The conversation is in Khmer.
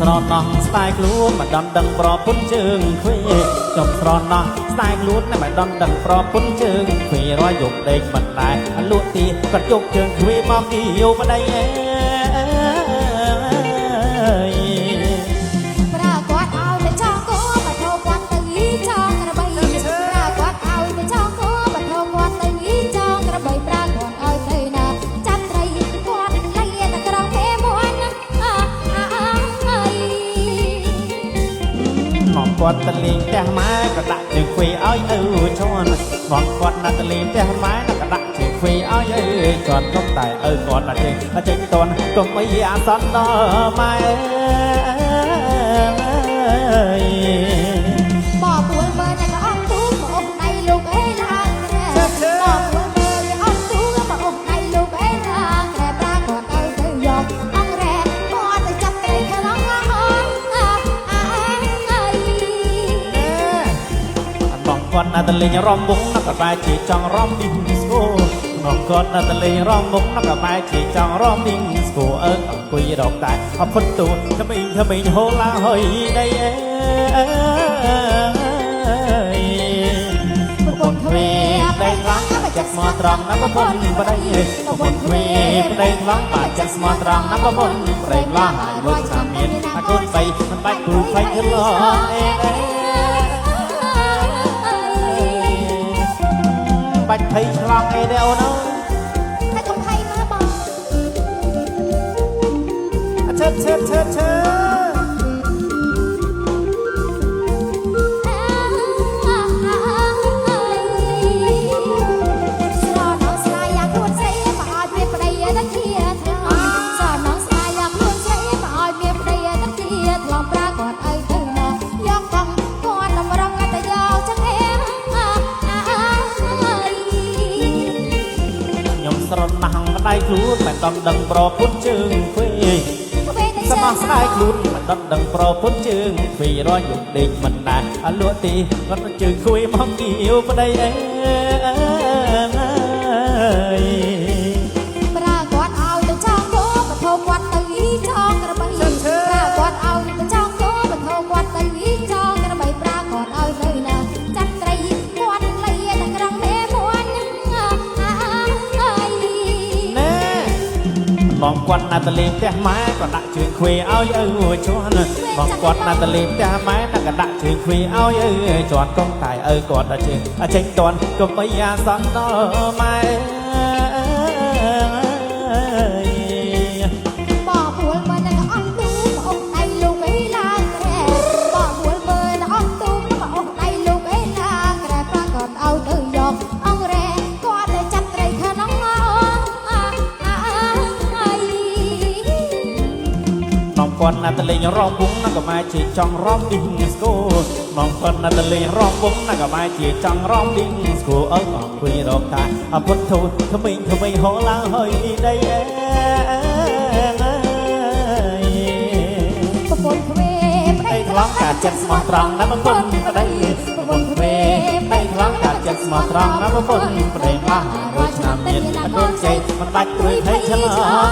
ស្រណោះស្ដាយខ្លួនមិនដណ្ដឹងប្រពន្ធជើងខ្វេខ្ញុំស្រណោះស្ដាយខ្លួនមិនដណ្ដឹងប្រពន្ធជើងខ្វេរយយកដេកមិនដែរលក់ទីគាត់យកជើងខ្វេមកគីយោប្តីអើយប្រាគាត់ឲ្យទៅចង់គោបថោគាត់ទៅយីចង់ក្របីប្រាគាត់ឲ្យទៅចង់គោបថោគាត់ទៅយីចង់ក្របីប្រាគាត់ឲ្យទៅណាចាប់ត្រីគាត់លៃតែក្រងគេមួយណាមកគាត់ទៅលេងផ្ទះម៉ែក៏ដាក់ជើងខ្វេឲ្យឪជន់មកគាត់ណាទៅលេងផ្ទះម៉ែក៏ដាក់ជើងខ្វេឲ្យឪជន់ទុកតែឪគាត់ណាចេញតន់កុំអីអាសន្នដល់ម៉ែបបួលមើលតែក៏អត់ទូមកអុកដៃលោកអេឡាបបួលមើលអត់ទូមកអុកដៃលោកអេឡាតែប្រាគាត់ឲ្យទៅយកអង្រែគាត់ទៅចាប់ត្រីខ្លាំងអស់បងគាត់ណាទៅលេងរំវងណាក៏បែរជាចង់រំឌីងស្គូបងគាត់ណាទៅលេងរំវងណាក៏បែរជាចង់រំឌីងស្គូអង្គុយរកតែអពុតទូថ្មីហូរឡើងហើយដីអើយប្រពន្ធខ្វេប្តីខ្លាំងបាចិត្តស្មោះត្រង់ណាប្រពន្ធប្តីប្រពន្ធខ្វេប្តីខ្លាំងបាចិត្តស្មោះត្រង់ណាប្រពន្ធប្តីខ្លាំងហើយមួយឆ្នាំមានអាកូនបីមិនបាច់គ្រូភ័យឆ្លងបាច់ភ័យឆ្លងអីទេអូនអើយតែកុំភ័យមកបងឈើស្រណោះស្លាយយ៉ាងខ្លួនស្រីមកឲ្យមានប្តីតែជាថ្លៃស្រណោះស្លាយយ៉ាងខ្លួនស្រីមកឲ្យមានប្តីតែជាថ្លៃប្រាគាត់ឲ្យទៅណាយកកង់គាត់តម្រង់តែយកចឹងហេខ្ញុំស្រណោះម្ដាយខ្លួនមិនដណ្ដឹងប្រពន្ធជើងខ្វេស្មោះស្ដាយខ្លួនមិនដណ្ដឹងប្រពន្ធជើងខ្វេរយយកដេកមិនដែរលក់ទីគាត់ជើងខ្វេមកគីយោប្តីអើយប្រាគាត់ឲ្យទៅចង់គោបថោគាត់ទៅយីចង់ក្របីប្រាគាត់ឲ្យទៅចង់គោបថោគាត់ទៅយីចង់ក្របីប្រាគាត់ឲ្យទៅណាចាប់ត្រីគាត់លៃតែក្រងទេមួយណែបងគាត់ណាទៅលេងផ្ទះម៉ែក៏ដាក់ជើងខ្វេឲ្យឪជន់បងគាត់ណាទៅលេងផ្ទះម៉ែណាក៏ដាក់ជើងខ្វេឲ្យឪជន់កុំតែឪគាត់តែជើងចេញតន់កុំអីអាសន្នដល់ម៉ែបបួលមើលតែអត់ទូមកអុកដៃលោកអេឡាក្រែបបួលមើលតែអត់ទូមកអុកដៃលោកអេឡាក្រែប្រាគាត់ឲ្យទៅយកអង្រែគាត់ទៅចាប់ត្រីខ្លាំងបងគាត់ណាទៅលេងរំវងណាក៏បែរជាចង់រំឌីងស្គូបងគាត់ណាទៅលេងរំវងណាក៏បែរជាចង់រំឌីងស្គូអង្គុយរកតែអពុតធូនថ្មីហូរឡើងហើយដីអើយប្រពន្ធខ្វេប្តីខ្លាំងកាចិត្តស្មោះត្រង់ណាប្រពន្ធប្តីប្រពន្ធខ្វេប្តីខ្លាំងកាចិត្តស្មោះត្រង់ណាប្រពន្ធប្តីខ្លះរួចឆ្នាំមានអត់ដូចចេះមិនបាច់ព្រួយភ័យឆ្លង